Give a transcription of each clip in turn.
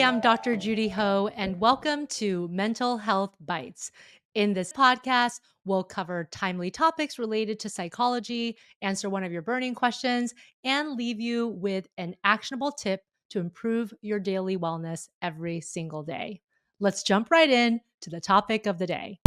I'm Dr. Judy Ho, and welcome to Mental Health Bites. In this podcast, we'll cover timely topics related to psychology, answer one of your burning questions, and leave you with an actionable tip to improve your daily wellness every single day. Let's jump right in to the topic of the day.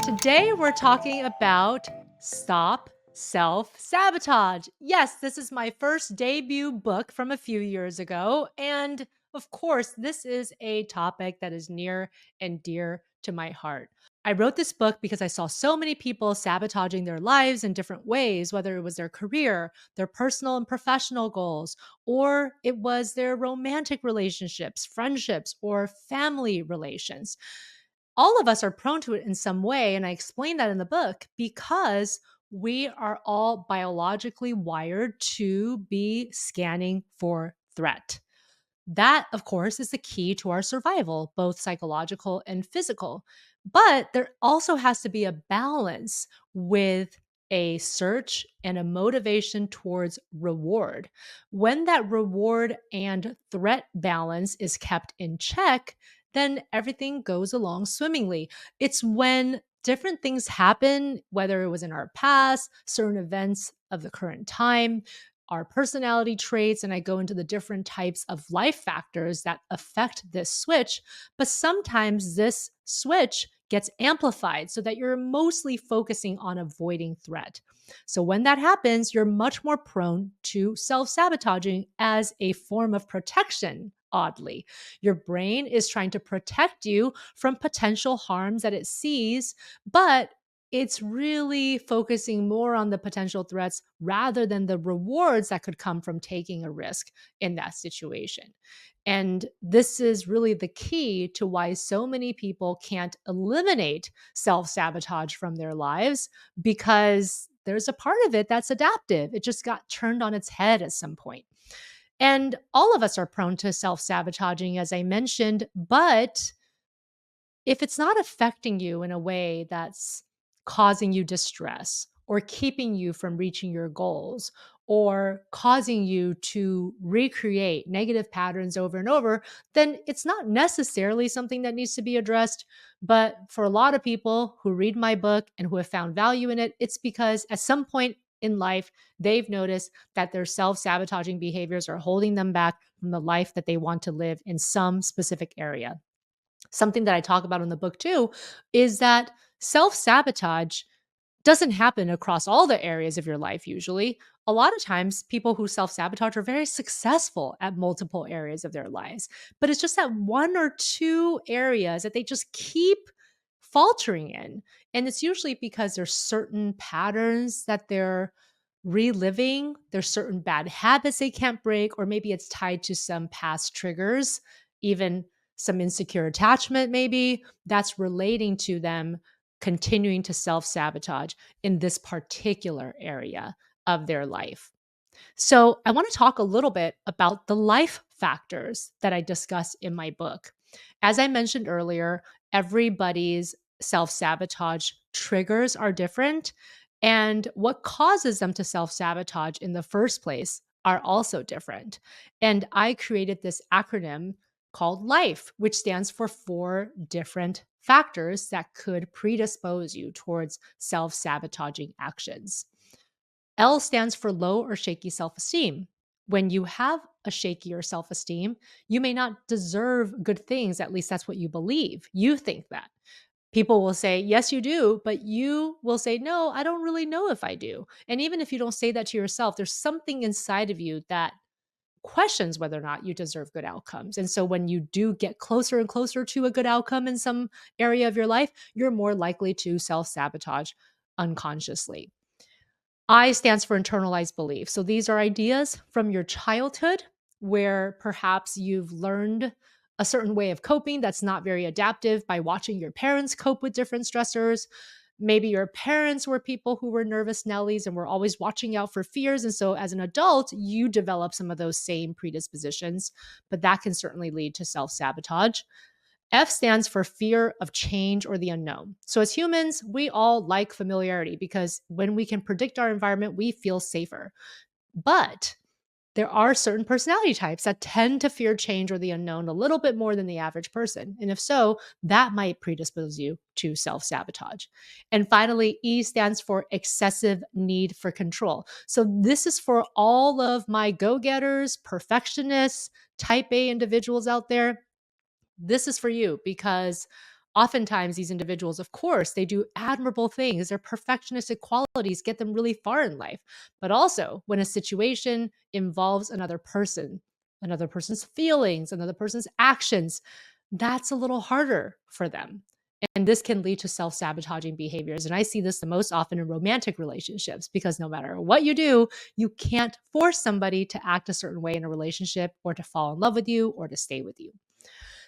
Today, we're talking about stop self-sabotage. Yes, this is my first debut book from a few years ago. And of course, this is a topic that is near and dear to my heart. I wrote this book because I saw so many people sabotaging their lives in different ways, whether it was their career, their personal and professional goals, or it was their romantic relationships, friendships, or family relations. All of us are prone to it in some way. And I explain that in the book because we are all biologically wired to be scanning for threat. That, of course, is the key to our survival, both psychological and physical. But there also has to be a balance with a search and a motivation towards reward. When that reward and threat balance is kept in check, then everything goes along swimmingly. It's when different things happen, whether it was in our past, certain events of the current time, our personality traits, and I go into the different types of life factors that affect this switch. But sometimes this switch gets amplified so that you're mostly focusing on avoiding threat. So when that happens, you're much more prone to self-sabotaging as a form of protection. Oddly, your brain is trying to protect you from potential harms that it sees, but it's really focusing more on the potential threats rather than the rewards that could come from taking a risk in that situation. And this is really the key to why so many people can't eliminate self sabotage from their lives, because there's a part of it that's adaptive. It just got turned on its head at some point. And all of us are prone to self sabotaging, as I mentioned, but if it's not affecting you in a way that's causing you distress or keeping you from reaching your goals or causing you to recreate negative patterns over and over, then it's not necessarily something that needs to be addressed. But for a lot of people who read my book and who have found value in it, it's because at some point in life, they've noticed that their self sabotaging behaviors are holding them back from the life that they want to live in some specific area. Something that I talk about in the book too is that self sabotage doesn't happen across all the areas of your life usually. A lot of times, people who self sabotage are very successful at multiple areas of their lives, but it's just that one or two areas that they just keep faltering in. And it's usually because there's certain patterns that they're reliving, there's certain bad habits they can't break, or maybe it's tied to some past triggers, even some insecure attachment, maybe that's relating to them continuing to self sabotage in this particular area of their life. So, I want to talk a little bit about the life factors that I discuss in my book. As I mentioned earlier, everybody's self sabotage triggers are different, and what causes them to self sabotage in the first place are also different. And I created this acronym called L.I.F E, which stands for 4 different factors that could predispose you towards self sabotaging actions. L stands for low or shaky self esteem. When you have a shakier self esteem, you may not deserve good things. At least that's what you believe. You think that. People will say, yes, you do, but you will say, no, I don't really know if I do. And even if you don't say that to yourself, there's something inside of you that questions whether or not you deserve good outcomes. And so when you do get closer and closer to a good outcome in some area of your life, you're more likely to self sabotage unconsciously. I stands for internalized belief. So these are ideas from your childhood where perhaps you've learned a certain way of coping that's not very adaptive by watching your parents cope with different stressors. Maybe your parents were people who were nervous Nellies and were always watching out for fears. And so as an adult, you develop some of those same predispositions, but that can certainly lead to self sabotage. F stands for fear of change or the unknown. So, as humans, we all like familiarity because when we can predict our environment, we feel safer. But there are certain personality types that tend to fear change or the unknown a little bit more than the average person. And if so, that might predispose you to self sabotage. And finally, E stands for excessive need for control. So this is for all of my go getters, perfectionists, type A individuals out there. This is for you because oftentimes these individuals, of course, they do admirable things. Their perfectionistic qualities get them really far in life. But also, when a situation involves another person's feelings, another person's actions, that's a little harder for them. And this can lead to self sabotaging behaviors. And I see this the most often in romantic relationships because no matter what you do, you can't force somebody to act a certain way in a relationship or to fall in love with you or to stay with you.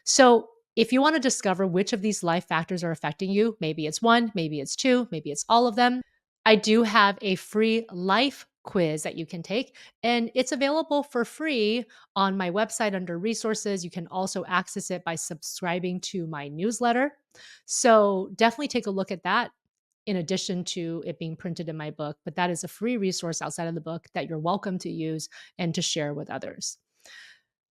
So, if you want to discover which of these life factors are affecting you, maybe it's one, maybe it's two, maybe it's all of them, I do have a free life quiz that you can take, and it's available for free on my website under resources. You can also access it by subscribing to my newsletter. So, definitely take a look at that in addition to it being printed in my book, but that is a free resource outside of the book that you're welcome to use and to share with others.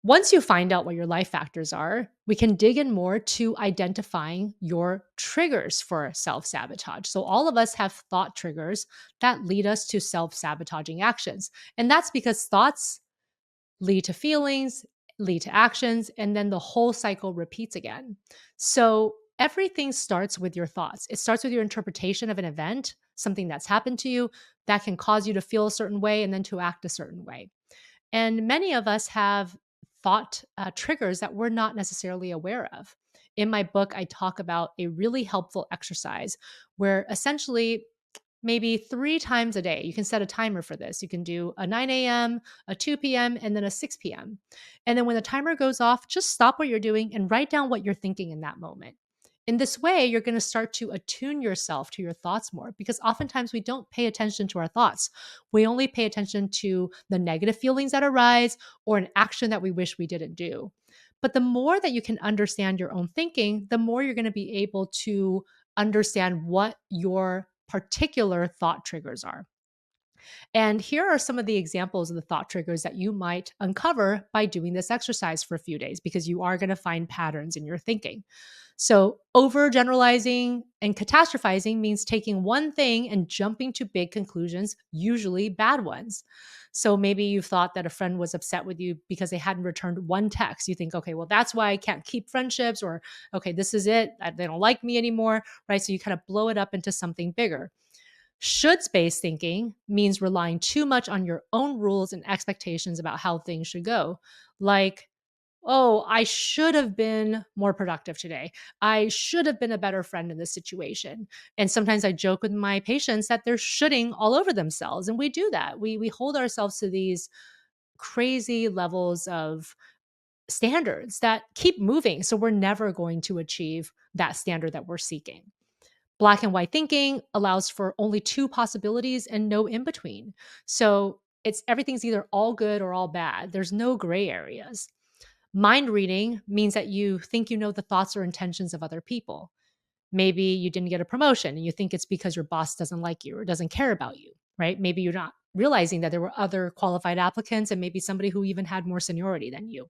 Once you find out what your life factors are, we can dig in more to identifying your triggers for self sabotage. So, all of us have thought triggers that lead us to self sabotaging actions. And that's because thoughts lead to feelings, lead to actions, and then the whole cycle repeats again. So, everything starts with your thoughts. It starts with your interpretation of an event, something that's happened to you that can cause you to feel a certain way and then to act a certain way. And many of us have thought triggers that we're not necessarily aware of. In my book, I talk about a really helpful exercise where essentially, maybe 3 times a day, you can set a timer for this. You can do a 9 a.m., a 2 p.m., and then a 6 p.m. And then when the timer goes off, just stop what you're doing and write down what you're thinking in that moment. In this way, you're going to start to attune yourself to your thoughts more because oftentimes we don't pay attention to our thoughts. We only pay attention to the negative feelings that arise or an action that we wish we didn't do. But the more that you can understand your own thinking, the more you're going to be able to understand what your particular thought triggers are. And here are some of the examples of the thought triggers that you might uncover by doing this exercise for a few days because you are going to find patterns in your thinking. So, overgeneralizing and catastrophizing means taking one thing and jumping to big conclusions, usually bad ones. So, maybe you thought that a friend was upset with you because they hadn't returned one text. You think, okay, well, that's why I can't keep friendships, or okay, this is it. They don't like me anymore, right? So, you kind of blow it up into something bigger. Shoulds based thinking means relying too much on your own rules and expectations about how things should go. Like, oh, I should have been more productive today. I should have been a better friend in this situation. And sometimes I joke with my patients that they're shoulding all over themselves. And we do that. We hold ourselves to these crazy levels of standards that keep moving. So we're never going to achieve that standard that we're seeking. Black and white thinking allows for only two possibilities and no in between. So it's everything's either all good or all bad. There's no gray areas. Mind reading means that you think you know the thoughts or intentions of other people. Maybe you didn't get a promotion and you think it's because your boss doesn't like you or doesn't care about you, right? Maybe you're not realizing that there were other qualified applicants and maybe somebody who even had more seniority than you.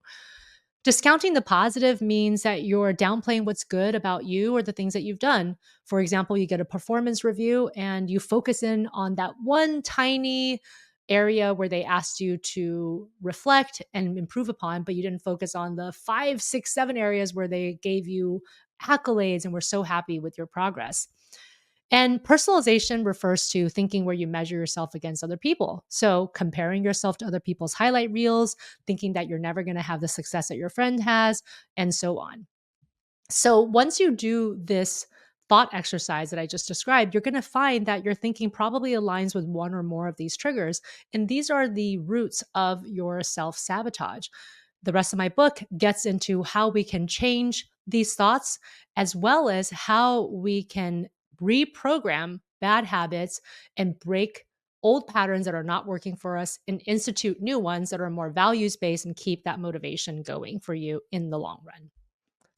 Discounting the positive means that you're downplaying what's good about you or the things that you've done. For example, you get a performance review and you focus in on that one tiny area where they asked you to reflect and improve upon, but you didn't focus on the 5, 6, 7 areas where they gave you accolades and were so happy with your progress. And personalization refers to thinking where you measure yourself against other people. So, comparing yourself to other people's highlight reels, thinking that you're never going to have the success that your friend has, and so on. So, once you do this thought exercise that I just described, you're going to find that your thinking probably aligns with one or more of these triggers. And these are the roots of your self sabotage. The rest of my book gets into how we can change these thoughts, as well as how we can reprogram bad habits and break old patterns that are not working for us and institute new ones that are more values based and keep that motivation going for you in the long run.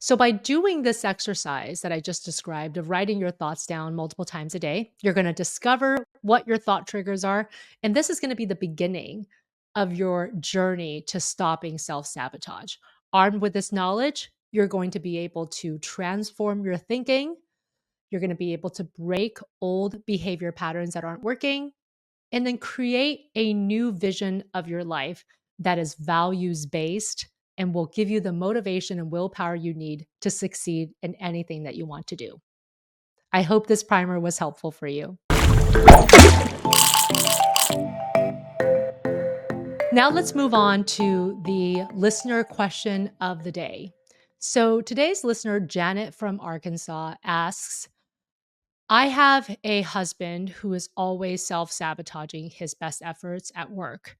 So, by doing this exercise that I just described of writing your thoughts down multiple times a day, you're going to discover what your thought triggers are. And this is going to be the beginning of your journey to stopping self sabotage. Armed with this knowledge, you're going to be able to transform your thinking. You're going to be able to break old behavior patterns that aren't working and then create a new vision of your life that is values based and will give you the motivation and willpower you need to succeed in anything that you want to do. I hope this primer was helpful for you. Now let's move on to the listener question of the day. So today's listener, Janet from Arkansas, asks, I have a husband who is always self sabotaging his best efforts at work.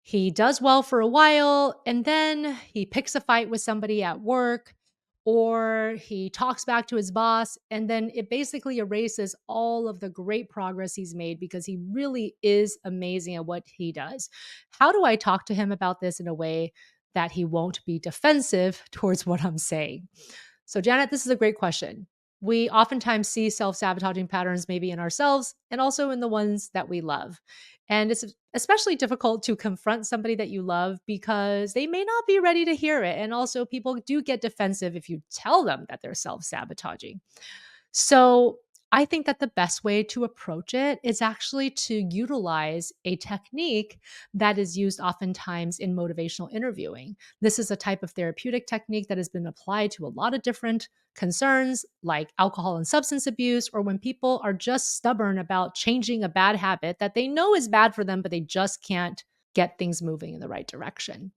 He does well for a while and then he picks a fight with somebody at work or he talks back to his boss and then it basically erases all of the great progress he's made because he really is amazing at what he does. How do I talk to him about this in a way that he won't be defensive towards what I'm saying? So, Janet, this is a great question. We oftentimes see self sabotaging patterns maybe in ourselves and also in the ones that we love. And it's especially difficult to confront somebody that you love because they may not be ready to hear it. And also, people do get defensive if you tell them that they're self sabotaging. So, I think that the best way to approach it is actually to utilize a technique that is used oftentimes in motivational interviewing. This is a type of therapeutic technique that has been applied to a lot of different concerns like alcohol and substance abuse, or when people are just stubborn about changing a bad habit that they know is bad for them, but they just can't get things moving in the right direction.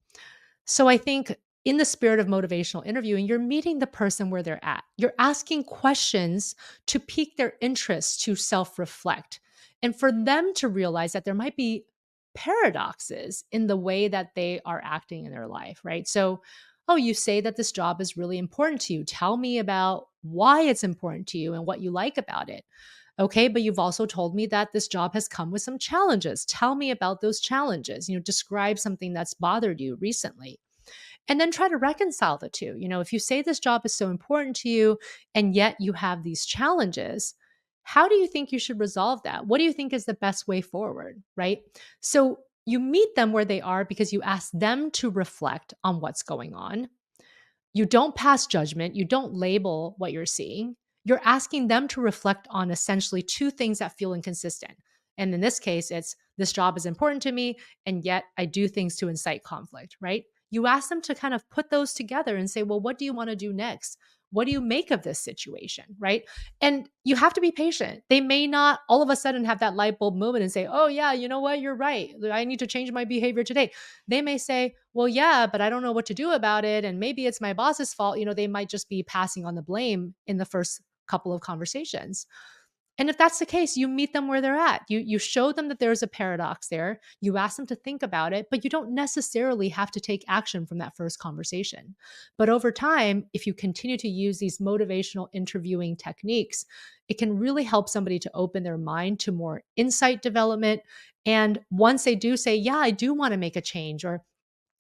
So I think in the spirit of motivational interviewing, you're meeting the person where they're at. You're asking questions to pique their interest, to self reflect, and for them to realize that there might be paradoxes in the way that they are acting in their life, right? So, oh, you say that this job is really important to you. Tell me about why it's important to you and what you like about it. Okay, but you've also told me that this job has come with some challenges. Tell me about those challenges. Describe something that's bothered you recently and then try to reconcile the two. If you say this job is so important to you and yet you have these challenges, how do you think you should resolve that? What do you think is the best way forward? Right. So you meet them where they are because you ask them to reflect on what's going on. You don't pass judgment. You don't label what you're seeing. You're asking them to reflect on essentially two things that feel inconsistent. And in this case, it's this job is important to me, and yet I do things to incite conflict, right? You ask them to kind of put those together and say, well, what do you want to do next? What do you make of this situation, right? And you have to be patient. They may not all of a sudden have that light bulb moment and say, oh, yeah, you know what? You're right. I need to change my behavior today. They may say, well, yeah, but I don't know what to do about it. And maybe it's my boss's fault. They might just be passing on the blame in the first couple of conversations. And if that's the case, you meet them where they're at. You show them that there's a paradox there. You ask them to think about it, but you don't necessarily have to take action from that first conversation. But over time, if you continue to use these motivational interviewing techniques, it can really help somebody to open their mind to more insight development. And once they do say, yeah, I do want to make a change, or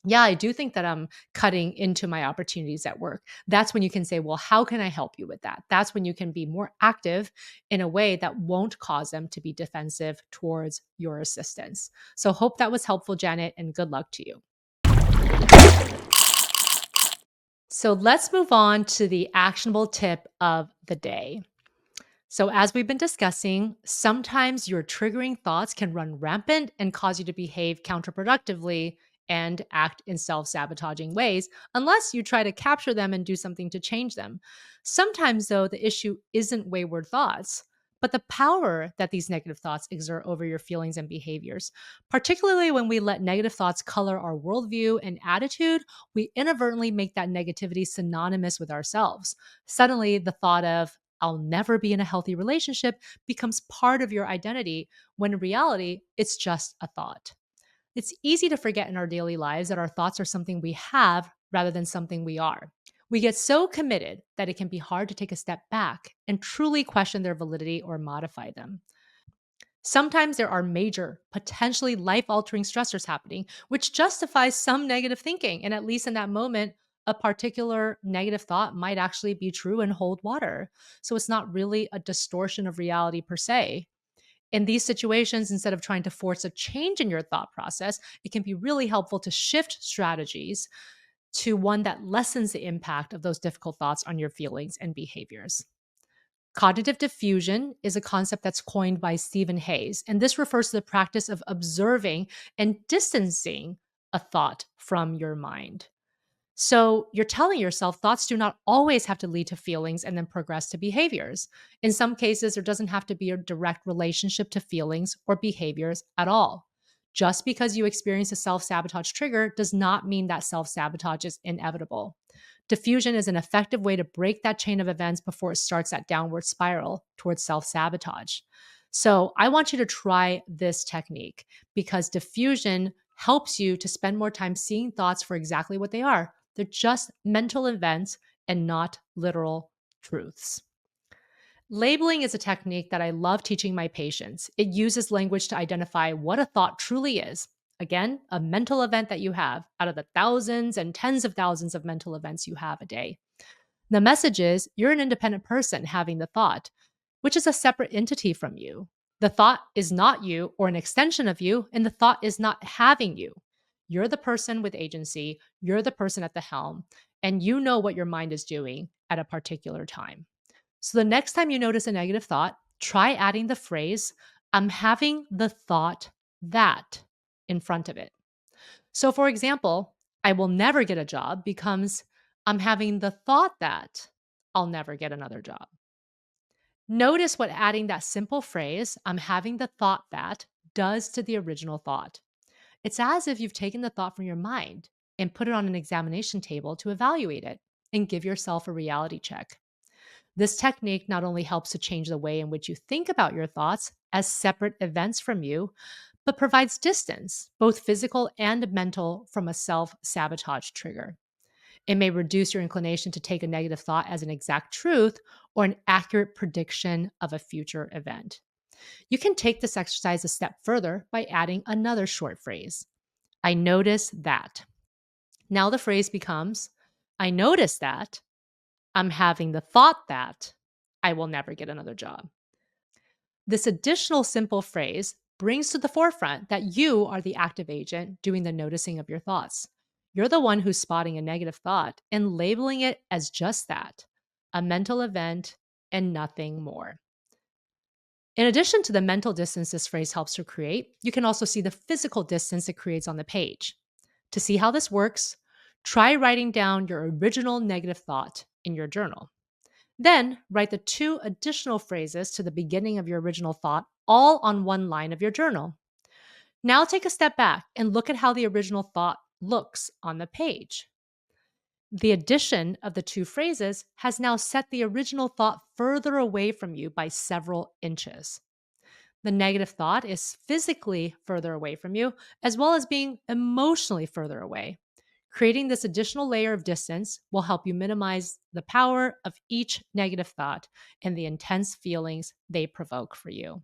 yeah, I do think that I'm cutting into my opportunities at work. That's when you can say, well, how can I help you with that? That's when you can be more active in a way that won't cause them to be defensive towards your assistance. So, hope that was helpful, Janet, and good luck to you. So, let's move on to the actionable tip of the day. So, as we've been discussing, sometimes your triggering thoughts can run rampant and cause you to behave counterproductively and act in self sabotaging ways, unless you try to capture them and do something to change them. Sometimes, though, the issue isn't wayward thoughts, but the power that these negative thoughts exert over your feelings and behaviors. Particularly when we let negative thoughts color our worldview and attitude, we inadvertently make that negativity synonymous with ourselves. Suddenly, the thought of, I'll never be in a healthy relationship becomes part of your identity, when in reality, it's just a thought. It's easy to forget in our daily lives that our thoughts are something we have rather than something we are. We get so committed that it can be hard to take a step back and truly question their validity or modify them. Sometimes there are major, potentially life altering stressors happening, which justifies some negative thinking. And at least in that moment, a particular negative thought might actually be true and hold water. So it's not really a distortion of reality per se. In these situations, instead of trying to force a change in your thought process, it can be really helpful to shift strategies to one that lessens the impact of those difficult thoughts on your feelings and behaviors. Cognitive diffusion is a concept that's coined by Stephen Hayes, and this refers to the practice of observing and distancing a thought from your mind. So you're telling yourself thoughts do not always have to lead to feelings and then progress to behaviors. In some cases, there doesn't have to be a direct relationship to feelings or behaviors at all. Just because you experience a self sabotage trigger does not mean that self sabotage is inevitable. Diffusion is an effective way to break that chain of events before it starts that downward spiral towards self sabotage. So I want you to try this technique because diffusion helps you to spend more time seeing thoughts for exactly what they are. They're just mental events and not literal truths. Labeling is a technique that I love teaching my patients. It uses language to identify what a thought truly is. Again, a mental event that you have out of the thousands and tens of thousands of mental events you have a day. The message is you're an independent person having the thought, which is a separate entity from you. The thought is not you or an extension of you, and the thought is not having you. You're the person with agency, you're the person at the helm, and you know what your mind is doing at a particular time. So the next time you notice a negative thought, try adding the phrase, I'm having the thought that in front of it. So, for example, I will never get a job becomes I'm having the thought that I'll never get another job. Notice what adding that simple phrase, I'm having the thought that, does to the original thought. It's as if you've taken the thought from your mind and put it on an examination table to evaluate it and give yourself a reality check. This technique not only helps to change the way in which you think about your thoughts as separate events from you, but provides distance, both physical and mental, from a self sabotage trigger. It may reduce your inclination to take a negative thought as an exact truth or an accurate prediction of a future event. You can take this exercise a step further by adding another short phrase. I notice that. Now the phrase becomes, I notice that I'm having the thought that I will never get another job. This additional simple phrase brings to the forefront that you are the active agent doing the noticing of your thoughts. You're the one who's spotting a negative thought and labeling it as just that, a mental event and nothing more. In addition to the mental distance this phrase helps to create, you can also see the physical distance it creates on the page. To see how this works, try writing down your original negative thought in your journal. Then write the two additional phrases to the beginning of your original thought all on one line of your journal. Now take a step back and look at how the original thought looks on the page. The addition of the two phrases has now set the original thought further away from you by several inches. The negative thought is physically further away from you, as well as being emotionally further away. Creating this additional layer of distance will help you minimize the power of each negative thought and the intense feelings they provoke for you.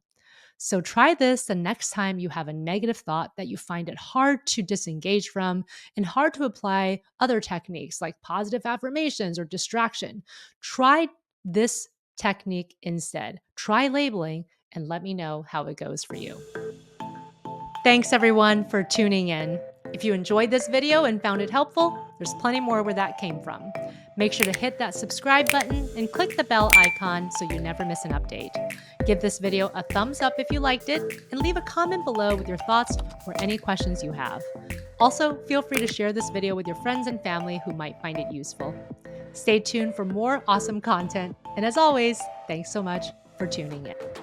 So try this the next time you have a negative thought that you find it hard to disengage from and hard to apply other techniques like positive affirmations or distraction. Try this technique instead. Try labeling and let me know how it goes for you. Thanks everyone for tuning in. If you enjoyed this video and found it helpful, there's plenty more where that came from. Make sure to hit that subscribe button and click the bell icon so you never miss an update. Give this video a thumbs up if you liked it and leave a comment below with your thoughts or any questions you have. Also, feel free to share this video with your friends and family who might find it useful. Stay tuned for more awesome content. And as always, thanks so much for tuning in.